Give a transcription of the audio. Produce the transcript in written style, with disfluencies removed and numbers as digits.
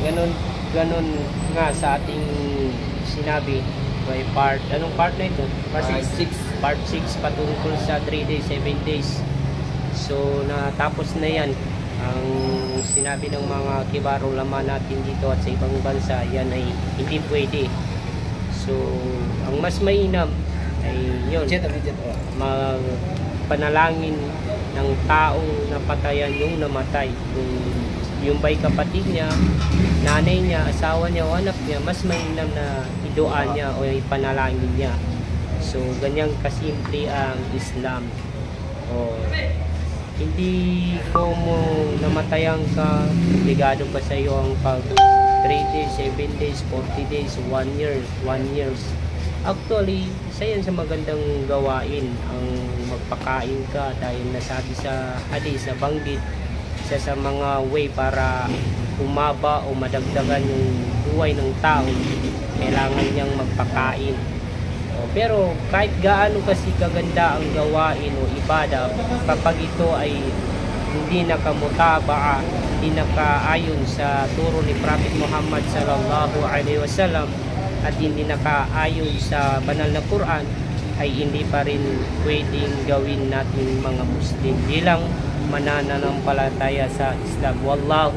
ganun nga sa ating sinabi by part. Anong part na ito? Part 6. Part 6 patungkol sa 3 days, 7 days. So natapos na yan. Ang sinabi ng mga kibaro laman natin dito at sa ibang bansa, yan ay hindi pwede. So ang mas mainam ay yun, magpanalangin ng taong napatayan yung namatay. Kung yung ba'y kapatid niya, nanay niya, asawa niya o anak niya, mas mainam na iduan niya o ipanalangin niya. So ganyan kasimple ang Islam. O hindi ko mo namatayan ka, obligado pa sa iyo ang pag 3 days, 7 days, 40 days, 1 year, 1 years. Actually, isa yan sa magandang gawain ang magpakain ka dahil nasabi sa hadith, sa banggit, isa sa mga way para umaba o madagdagan yung buhay ng tao, kailangan niyang magpakain. Pero kahit gaano kasi kaganda ang gawain o ibada, kapag ito ay hindi nakamutaba, hindi nakaayon sa turo ni Prophet Muhammad sallallahu alaihi wasallam at hindi nakaayon sa banal na Quran, ay hindi pa rin pwedeng gawin natin mga Muslim bilang manananampalataya sa Islam. Wallahu